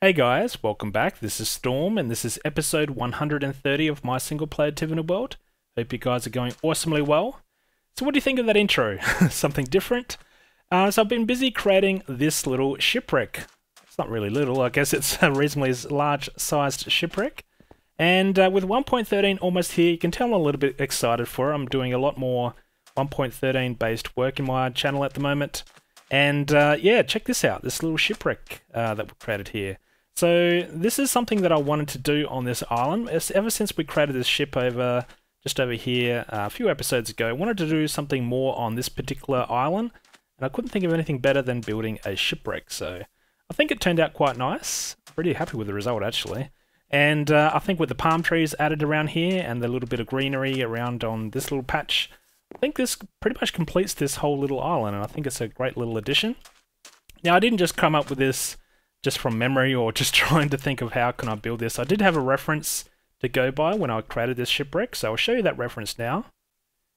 Hey guys, welcome back. This is Storm, and this is episode 130 of my single-player Tiveden world. Hope you guys are going awesomely well. So what do you think of that intro? Something different? So I've been busy creating this little shipwreck. It's not really little, I guess it's a reasonably large-sized shipwreck. And with 1.13 almost here, you can tell I'm a little bit excited for it. I'm doing a lot more 1.13 based work in my channel at the moment. And yeah, check this out, this little shipwreck that we created here. So this is something that I wanted to do on this island. Ever since we created this ship just over here a few episodes ago, I wanted to do something more on this particular island, and I couldn't think of anything better than building a shipwreck. So I think it turned out quite nice. Pretty happy with the result actually. And I think with the palm trees added around here and the little bit of greenery around on this little patch, I think this pretty much completes this whole little island, and I think it's a great little addition. Now I didn't just come up with this just from memory or just trying to think of how can I build this. I did have a reference to go by when I created this shipwreck, so I'll show you that reference now.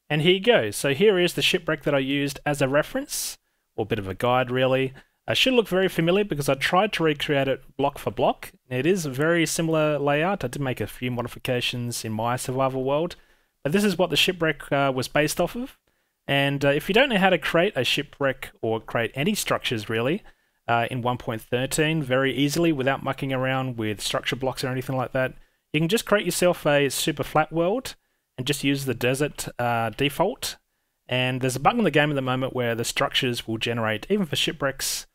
And here you go. So here is the shipwreck that I used as a reference, or a bit of a guide really. It should look very familiar because I tried to recreate it block for block. It is a very similar layout. I did make a few modifications in my survival world, but this is what the shipwreck was based off of. And if you don't know how to create a shipwreck or create any structures really, in 1.13 very easily without mucking around with structure blocks or anything like that, you can just create yourself a super flat world and just use the desert default. And there's a bug in the game at the moment where the structures will generate, even for shipwrecks,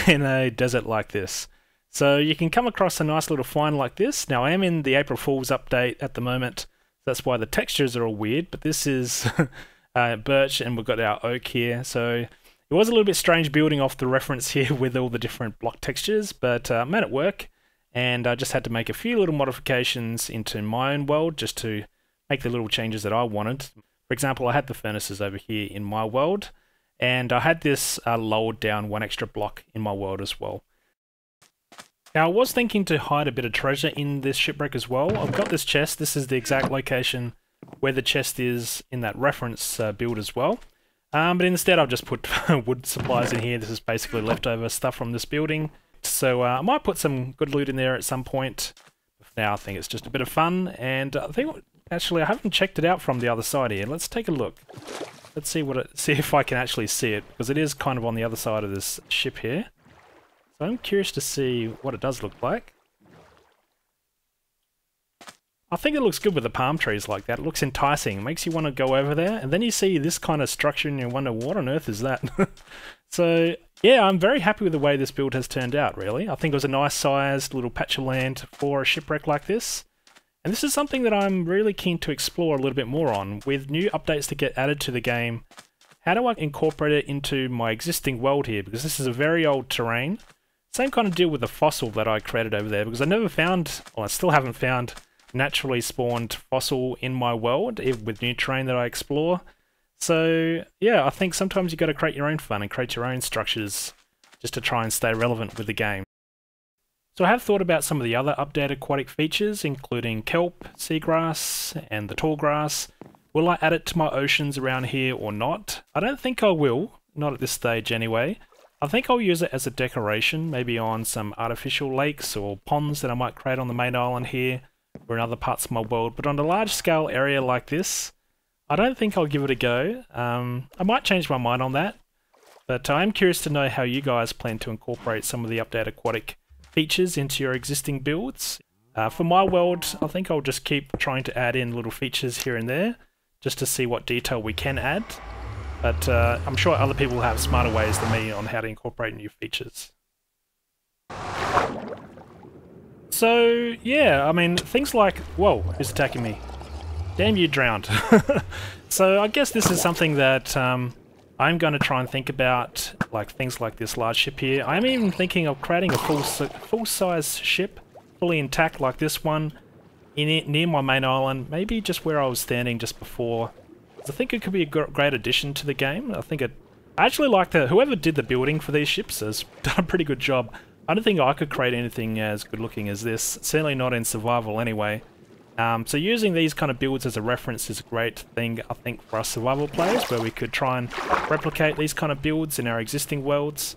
in a desert like this. So you can come across a nice little find like this. Now I am in the April Fool's update at the moment, that's why the textures are all weird, but this is birch and we've got our oak here. So it was a little bit strange building off the reference here with all the different block textures, but I made it work, and I just had to make a few little modifications into my own world just to make the little changes that I wanted. For example, I had the furnaces over here in my world, and I had this lowered down one extra block in my world as well. Now I was thinking to hide a bit of treasure in this shipwreck as well. I've got this chest. This is the exact location where the chest is in that reference build as well. But instead I've just put wood supplies in here. This is basically leftover stuff from this building. So I might put some good loot in there at some point. For now I think it's just a bit of fun, and I think actually I haven't checked it out from the other side here. Let's take a look. Let's see see if I can actually see it, because it is kind of on the other side of this ship here. So I'm curious to see what it does look like. I think it looks good with the palm trees like that. It looks enticing. It makes you want to go over there. And then you see this kind of structure and you wonder, what on earth is that? So, yeah, I'm very happy with the way this build has turned out, really. I think it was a nice sized little patch of land for a shipwreck like this. And this is something that I'm really keen to explore a little bit more on. With new updates to get added to the game, how do I incorporate it into my existing world here? Because this is a very old terrain. Same kind of deal with the fossil that I created over there, because I never found, well, I still haven't found naturally spawned fossil in my world with new terrain that I explore. So yeah, I think sometimes you got to create your own fun and create your own structures just to try and stay relevant with the game. So I have thought about some of the other updated aquatic features, including kelp, seagrass, and the tall grass. Will I add it to my oceans around here or not? I don't think I will, not at this stage anyway. I think I'll use it as a decoration, maybe on some artificial lakes or ponds that I might create on the main island here, or in other parts of my world. But on a large scale area like this, I don't think I'll give it a go. I might change my mind on that, but I'm curious to know how you guys plan to incorporate some of the updated aquatic features into your existing builds. For my world, I think I'll just keep trying to add in little features here and there, just to see what detail we can add. But I'm sure other people have smarter ways than me on how to incorporate new features. So, yeah, I mean, things like... Whoa, who's attacking me? Damn, you drowned. So I guess this is something that I'm going to try and think about, like things like this large ship here. I'm even thinking of creating a full-size ship, fully intact like this one, near my main island, maybe just where I was standing just before. I think it could be a great addition to the game. I actually like whoever did the building for these ships has done a pretty good job. I don't think I could create anything as good looking as this, certainly not in survival anyway. So using these kind of builds as a reference is a great thing, I think, for us survival players, where we could try and replicate these kind of builds in our existing worlds.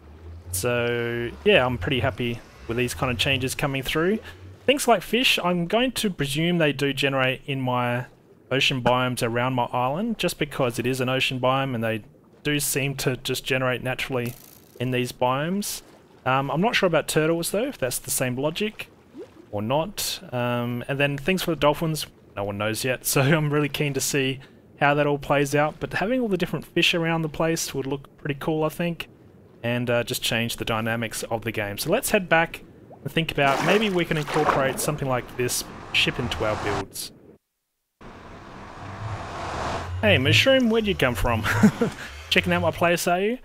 So yeah, I'm pretty happy with these kind of changes coming through. Things like fish, I'm going to presume they do generate in my ocean biomes around my island, just because it is an ocean biome and they do seem to just generate naturally in these biomes. I'm not sure about turtles though, if that's the same logic or not. And then things for the dolphins, no one knows yet, so I'm really keen to see how that all plays out. But having all the different fish around the place would look pretty cool, I think, and just change the dynamics of the game. So let's head back and think about maybe we can incorporate something like this ship into our builds. Hey Mushroom, where'd you come from? Checking out my place, are you?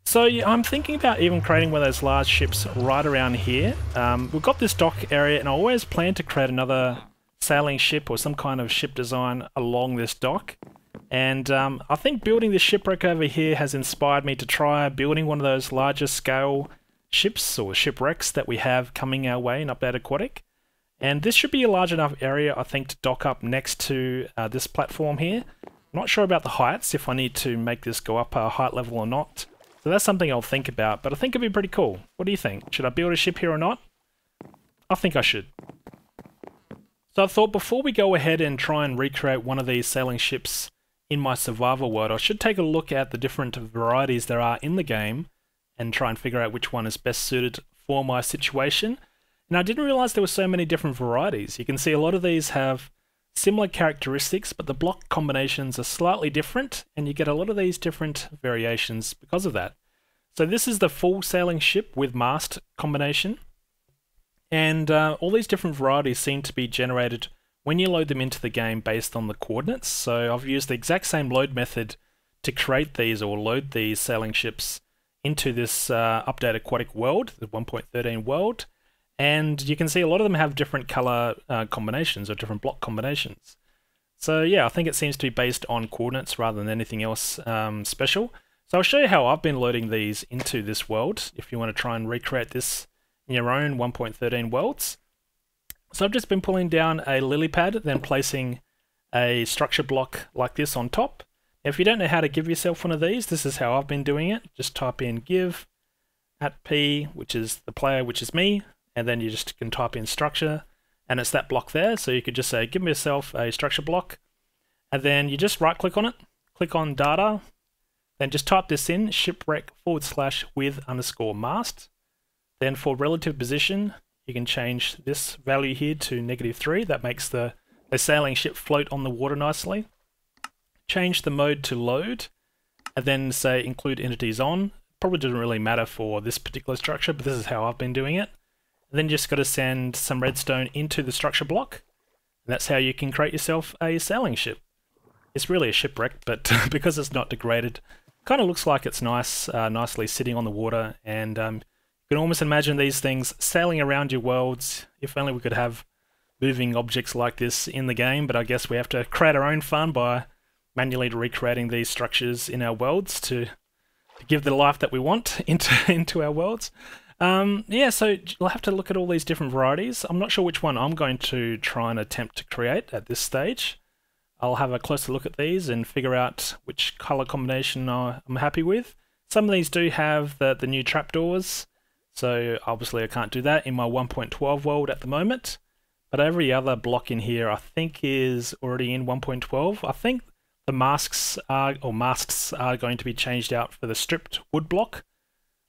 So yeah, I'm thinking about even creating one of those large ships right around here. We've got this dock area, and I always plan to create another sailing ship or some kind of ship design along this dock. And I think building this shipwreck over here has inspired me to try building one of those larger scale ships or shipwrecks that we have coming our way in Update Aquatic. And this should be a large enough area, I think, to dock up next to this platform here. I'm not sure about the heights, if I need to make this go up a height level or not. So that's something I'll think about, but I think it'd be pretty cool. What do you think? Should I build a ship here or not? I think I should. So I thought before we go ahead and try and recreate one of these sailing ships in my survival world, I should take a look at the different varieties there are in the game and try and figure out which one is best suited for my situation. And I didn't realize there were so many different varieties. You can see a lot of these have similar characteristics, but the block combinations are slightly different, and you get a lot of these different variations because of that. So this is the full sailing ship with mast combination, and all these different varieties seem to be generated when you load them into the game based on the coordinates. So I've used the exact same load method to create these or load these sailing ships into this Update Aquatic world, the 1.13 world. And you can see a lot of them have different color combinations or different block combinations. So yeah, I think it seems to be based on coordinates rather than anything else special. So I'll show you how I've been loading these into this world if you want to try and recreate this in your own 1.13 worlds. So I've just been pulling down a lily pad, then placing a structure block like this on top. If you don't know how to give yourself one of these, this is how I've been doing it. Just type in give @p, which is the player, which is me, and then you just can type in structure, and it's that block there. So you could just say, give myself a structure block, and then you just right click on it, click on data, then just type this in, shipwreck /with_mast. Then for relative position, you can change this value here to -3. That makes the sailing ship float on the water nicely. Change the mode to load, and then say include entities on. Probably doesn't really matter for this particular structure, but this is how I've been doing it. And then you just got to send some redstone into the structure block, and that's how you can create yourself a sailing ship. It's really a shipwreck, but because it's not degraded, kind of looks like it's nice, nicely sitting on the water, and you can almost imagine these things sailing around your worlds. If only we could have moving objects like this in the game, but I guess we have to create our own fun by manually recreating these structures in our worlds to give the life that we want into our worlds. Yeah, so you'll have to look at all these different varieties. I'm not sure which one I'm going to try and attempt to create at this stage. I'll have a closer look at these and figure out which color combination I'm happy with. Some of these do have the new trapdoors, so obviously I can't do that in my 1.12 world at the moment. But every other block in here I think is already in 1.12. I think the masts are going to be changed out for the stripped wood block,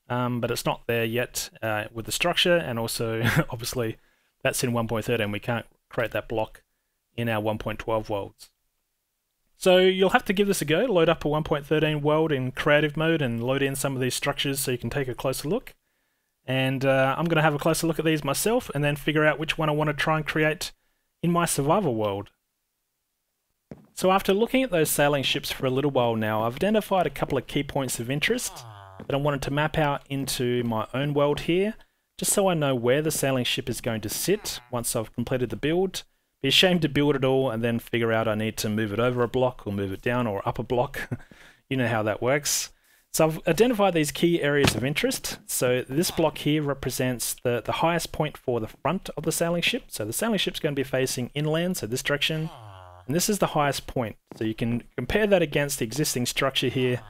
but it's not there yet with the structure, and also obviously that's in 1.13. We can't create that block in our 1.12 worlds. So you'll have to give this a go, load up a 1.13 world in creative mode and load in some of these structures so you can take a closer look. And I'm going to have a closer look at these myself and then figure out which one I want to try and create in my survival world. So after looking at those sailing ships for a little while now, I've identified a couple of key points of interest that I wanted to map out into my own world here, just so I know where the sailing ship is going to sit once I've completed the build. Be ashamed to build it all and then figure out I need to move it over a block or move it down or up a block. You know how that works. So I've identified these key areas of interest. So this block here represents the highest point for the front of the sailing ship. So the sailing ship's going to be facing inland, so this direction. And this is the highest point. So you can compare that against the existing structure here,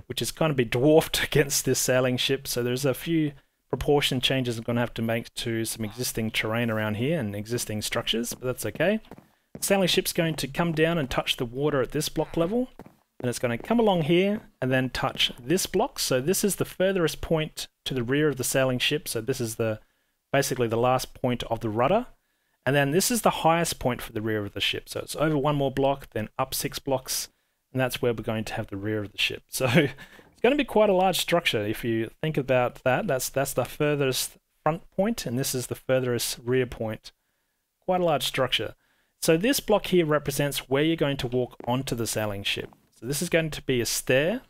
which is going to be dwarfed against this sailing ship. So there's a few proportion changes I'm going to have to make to some existing terrain around here and existing structures, but that's okay. The sailing ship's going to come down and touch the water at this block level, and it's going to come along here and then touch this block. So this is the furthest point to the rear of the sailing ship, so this is basically the last point of the rudder. And then this is the highest point for the rear of the ship. So it's over one more block, then up 6 blocks, and that's where we're going to have the rear of the ship. So it's going to be quite a large structure if you think about that. That's the furthest front point, and this is the furthest rear point. Quite a large structure. So this block here represents where you're going to walk onto the sailing ship. So this is going to be a stair,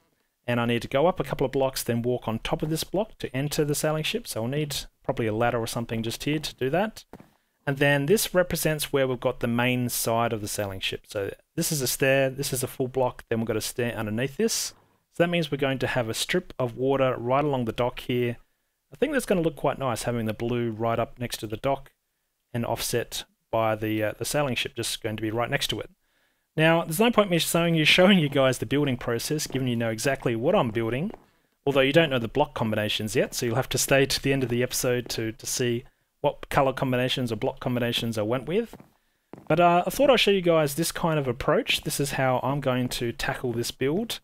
and I need to go up a couple of blocks, then walk on top of this block to enter the sailing ship. So I'll need probably a ladder or something just here to do that. And then this represents where we've got the main side of the sailing ship. So this is a stair, this is a full block, then we've got a stair underneath this. So that means we're going to have a strip of water right along the dock here. I think that's going to look quite nice, having the blue right up next to the dock and offset by the sailing ship just going to be right next to it. Now, there's no point me showing you guys the building process, given you know exactly what I'm building, although you don't know the block combinations yet, so you'll have to stay to the end of the episode to see what color combinations or block combinations I went with. But I thought I'd show you guys this kind of approach. This is how I'm going to tackle this build.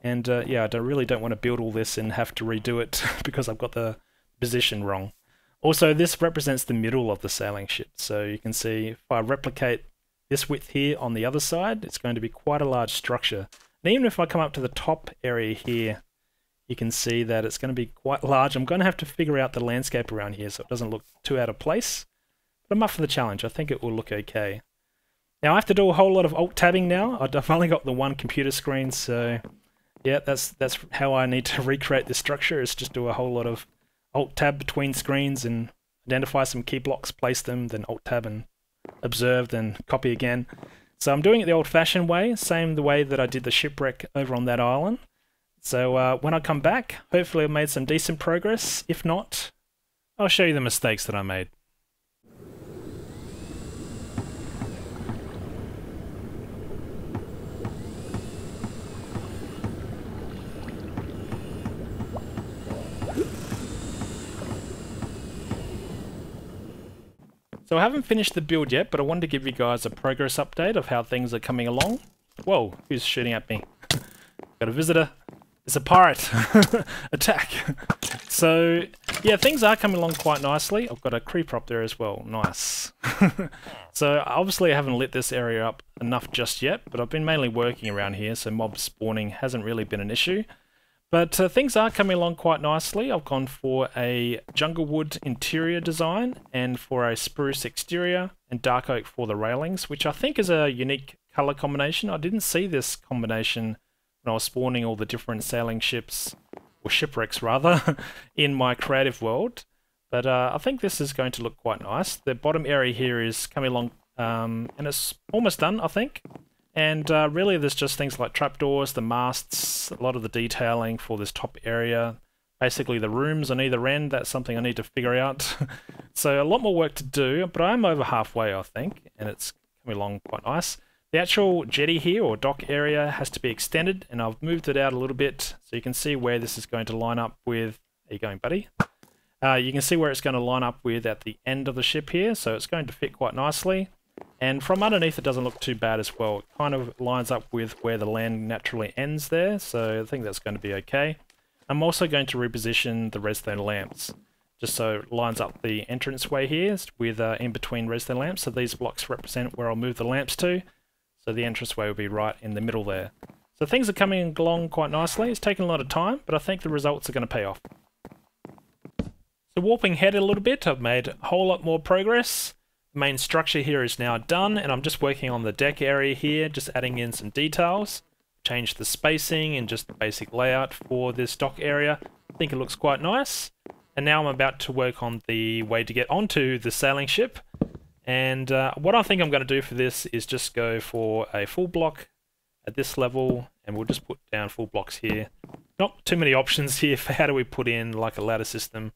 And yeah, I really don't want to build all this and have to redo it because I've got the position wrong. Also, this represents the middle of the sailing ship. So you can see if I replicate this width here on the other side, it's going to be quite a large structure. And even if I come up to the top area here, you can see that it's going to be quite large. I'm going to have to figure out the landscape around here so it doesn't look too out of place. But I'm up for the challenge. I think it will look okay. Now I have to do a whole lot of alt-tabbing now. I've only got the one computer screen, so yeah, that's how I need to recreate this structure, is just do a whole lot of alt-tab between screens and identify some key blocks, place them, then alt-tab and observe, then copy again. So I'm doing it the old-fashioned way, same the way that I did the shipwreck over on that island. So when I come back, hopefully I've made some decent progress. If not, I'll show you the mistakes that I made. So I haven't finished the build yet, but I wanted to give you guys a progress update of how things are coming along. Whoa, who's shooting at me? Got a visitor. It's a pirate! Attack! So, yeah, things are coming along quite nicely. I've got a creeper up there as well. Nice. So, obviously I haven't lit this area up enough just yet, but I've been mainly working around here, so mob spawning hasn't really been an issue. But things are coming along quite nicely. I've gone for a jungle wood interior design, and for a spruce exterior, and dark oak for the railings, which I think is a unique colour combination. I didn't see this combination when I was spawning all the different sailing ships, or shipwrecks rather, in my creative world. But I think this is going to look quite nice. The bottom area here is coming along, and it's almost done, I think. And really there's just things like trapdoors, the masts, a lot of the detailing for this top area, basically the rooms on either end. That's something I need to figure out. So a lot more work to do, but I'm over halfway, I think, and it's coming along quite nice. The actual jetty here, or dock area, has to be extended, and I've moved it out a little bit so you can see where this is going to line up with... Are you going, buddy? You can see where it's going to line up with at the end of the ship here, so it's going to fit quite nicely. And from underneath it doesn't look too bad as well. It kind of lines up with where the land naturally ends there, so I think that's going to be okay. I'm also going to reposition the redstone lamps, just so it lines up the entranceway here with in between redstone lamps, so these blocks represent where I'll move the lamps to. So the entranceway will be right in the middle there. So things are coming along quite nicely. It's taken a lot of time, but I think the results are going to pay off. So warping ahead a little bit, I've made a whole lot more progress. The main structure here is now done, and I'm just working on the deck area here, just adding in some details. Changed the spacing and just the basic layout for this dock area. I think it looks quite nice. And now I'm about to work on the way to get onto the sailing ship. And what I think I'm going to do for this is just go for a full block at this level, and we'll just put down full blocks here. Not too many options here for how do we put in like a ladder system.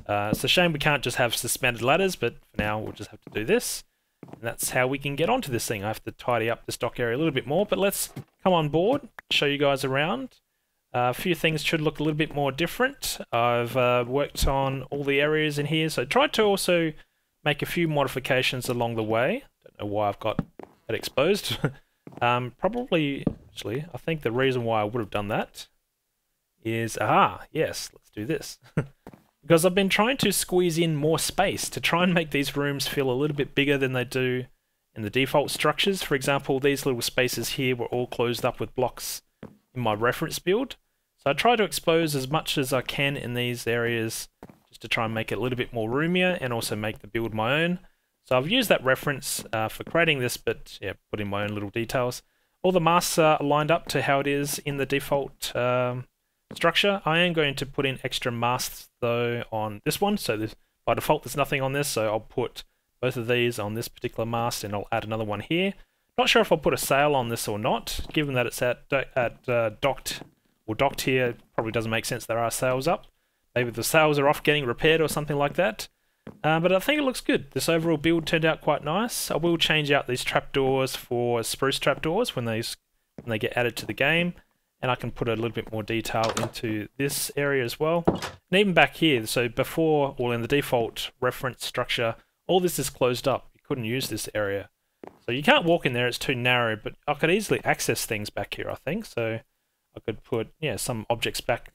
It's a shame we can't just have suspended ladders, but for now we'll just have to do this. And that's how we can get onto this thing. I have to tidy up this dock area a little bit more, but let's come on board, show you guys around. A few things should look a little bit more different. I've worked on all the areas in here, so tried to also make a few modifications along the way. Don't know why I've got that exposed. Probably, actually, I think the reason why I would have done that is, yes, let's do this. Because I've been trying to squeeze in more space to try and make these rooms feel a little bit bigger than they do in the default structures. For example, these little spaces here were all closed up with blocks in my reference build. So I try to expose as much as I can in these areas just to try and make it a little bit more roomier and also make the build my own. So I've used that reference for creating this, but yeah, put in my own little details. All the masks are lined up to how it is in the default structure. I am going to put in extra masks though on this one, so by default there's nothing on this, so I'll put both of these on this particular mast and I'll add another one here. Not sure if I'll put a sail on this or not, given that it's docked here. Probably doesn't make sense there are sails up. Maybe the sails are off getting repaired or something like that. But I think it looks good. This overall build turned out quite nice. I will change out these trapdoors for spruce trapdoors when they get added to the game. And I can put a little bit more detail into this area as well. And even back here, so before, or in the default reference structure, all this is closed up. You couldn't use this area. So you can't walk in there, it's too narrow, but I could easily access things back here, I think. So I could put, yeah, some objects back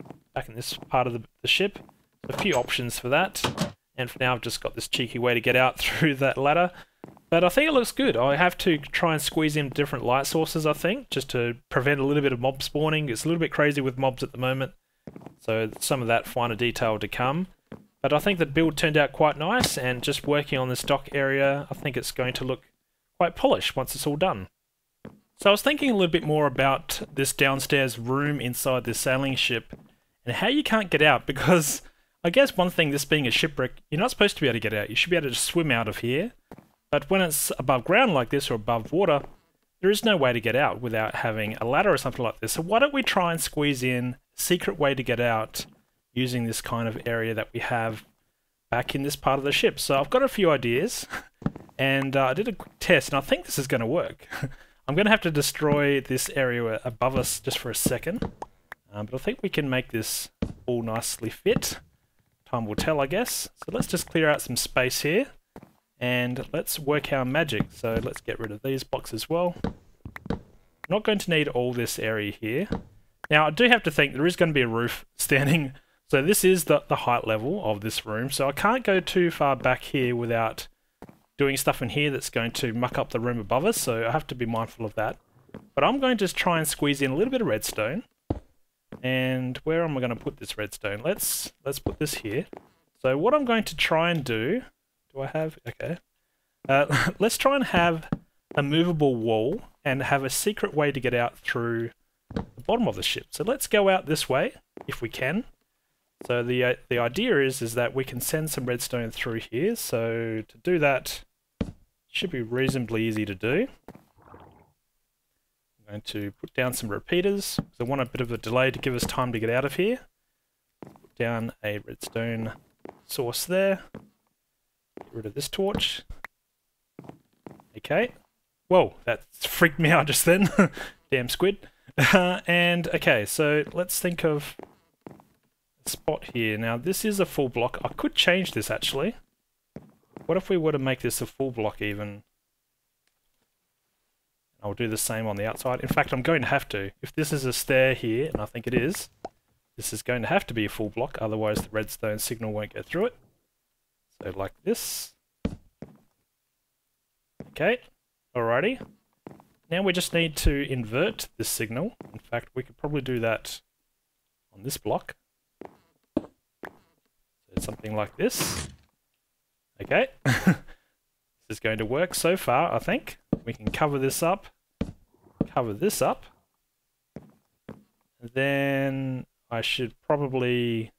in this part of the ship. So a few options for that. And for now I've just got this cheeky way to get out through that ladder. But I think it looks good. I have to try and squeeze in different light sources, I think, just to prevent a little bit of mob spawning. It's a little bit crazy with mobs at the moment, so some of that finer detail to come. But I think the build turned out quite nice, and just working on this dock area, I think it's going to look quite polished once it's all done. So I was thinking a little bit more about this downstairs room inside this sailing ship, and how you can't get out, because I guess one thing, this being a shipwreck, you're not supposed to be able to get out. You should be able to swim out of here. But when it's above ground like this or above water, there is no way to get out without having a ladder or something like this. So why don't we try and squeeze in a secret way to get out using this kind of area that we have back in this part of the ship. So I've got a few ideas, and I did a quick test, and I think this is going to work. I'm going to have to destroy this area above us just for a second, but I think we can make this all nicely fit. Time will tell, I guess. So let's just clear out some space here. And let's work our magic. So let's get rid of these blocks as well. Not going to need all this area here. Now I do have to think there is going to be a roof standing. So this is the height level of this room. So I can't go too far back here without doing stuff in here that's going to muck up the room above us. So I have to be mindful of that. But I'm going to just try and squeeze in a little bit of redstone. And where am I going to put this redstone? Let's put this here. So what I'm going to try and do I have? Okay. Let's try and have a movable wall and have a secret way to get out through the bottom of the ship. So let's go out this way, if we can. So the idea is that we can send some redstone through here. So to do that, should be reasonably easy to do. I'm going to put down some repeaters, because I want a bit of a delay to give us time to get out of here. Put down a redstone source there. Get rid of this torch. Okay. Whoa, that freaked me out just then. Damn squid. And okay, so let's think of a spot here. Now this is a full block. I could change this actually. What if we were to make this a full block even? I'll do the same on the outside. In fact, I'm going to have to. If this is a stair here, and I think it is, this is going to have to be a full block, otherwise the redstone signal won't get through it. So like this. Okay, alrighty. Now we just need to invert this signal. In fact, we could probably do that on this block. So something like this. Okay. This is going to work so far, I think. We can cover this up. Cover this up. And then I should probably...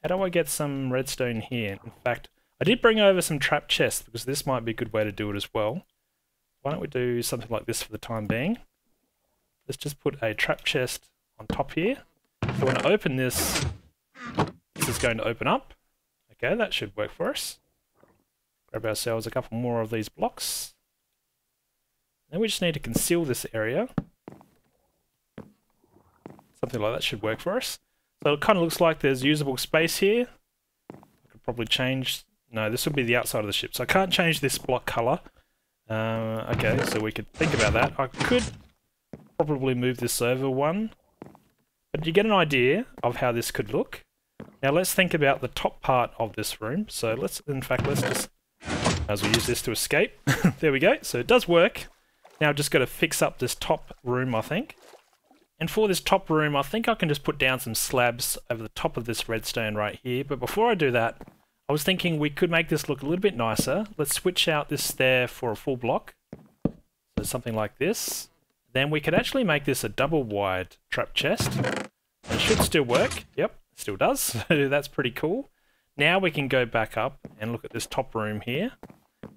How do I get some redstone here? In fact, I did bring over some trap chests because this might be a good way to do it as well. Why don't we do something like this for the time being? Let's just put a trap chest on top here. So when I open this, this is going to open up. Okay, that should work for us. Grab ourselves a couple more of these blocks. Then we just need to conceal this area. Something like that should work for us. So it kind of looks like there's usable space here. I could probably change... No, this will be the outside of the ship. So I can't change this block color. Okay, so we could think about that. I could probably move this over one. But you get an idea of how this could look. Now let's think about the top part of this room. So let's just... As we use this to escape. There we go. So it does work. Now I've just got to fix up this top room, I think. And for this top room, I think I can just put down some slabs over the top of this redstone right here. But before I do that, I was thinking we could make this look a little bit nicer. Let's switch out this stair for a full block. So something like this. Then we could actually make this a double wide trap chest. It should still work. Yep, still does. So that's pretty cool. Now we can go back up and look at this top room here.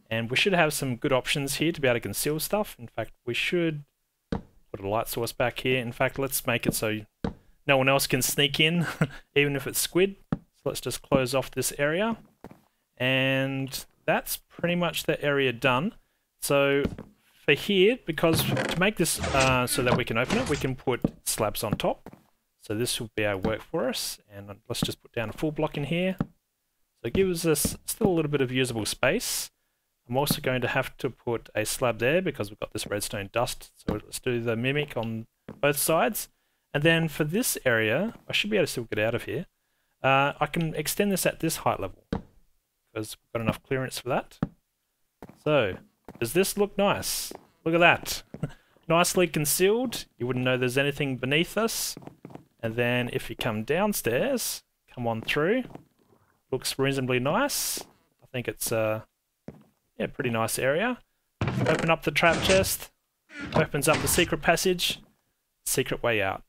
And we should have some good options here to be able to conceal stuff. In fact, we should put a light source back here. In fact, let's make it so no one else can sneak in, even if it's squid. So let's just close off this area. And that's pretty much the area done. So for here, because to make this so that we can open it, we can put slabs on top. So this will be our work for us. And let's just put down a full block in here. So it gives us still a little bit of usable space. I'm also going to have to put a slab there because we've got this redstone dust. So let's do the mimic on both sides. And then for this area, I should be able to still get out of here. I can extend this at this height level because we've got enough clearance for that. So, does this look nice? Look at that. Nicely concealed. You wouldn't know there's anything beneath us. And then if you come downstairs, come on through. Looks reasonably nice. I think it's yeah, pretty nice area. Open up the trap chest. Opens up the secret passage. Secret way out.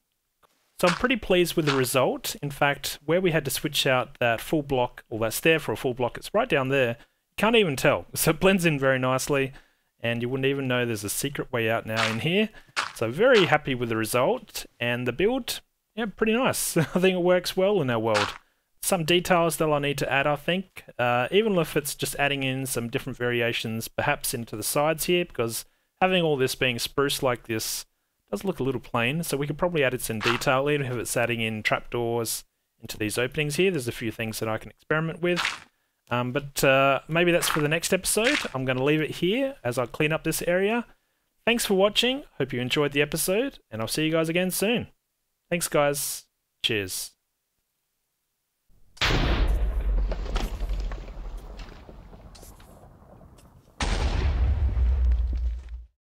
So I'm pretty pleased with the result. In fact, where we had to switch out that full block, or that stair for a full block, it's right down there. You can't even tell. So it blends in very nicely. And you wouldn't even know there's a secret way out now in here. So very happy with the result. And the build, yeah, pretty nice. I think it works well in our world. Some details that I'll need to add, I think, even if it's just adding in some different variations perhaps into the sides here, because having all this being spruce like this does look a little plain, so we could probably add it some detail, even if it's adding in trapdoors into these openings here. There's a few things that I can experiment with, but maybe that's for the next episode. I'm going to leave it here as I clean up this area. Thanks for watching, hope you enjoyed the episode, and I'll see you guys again soon. Thanks guys, cheers.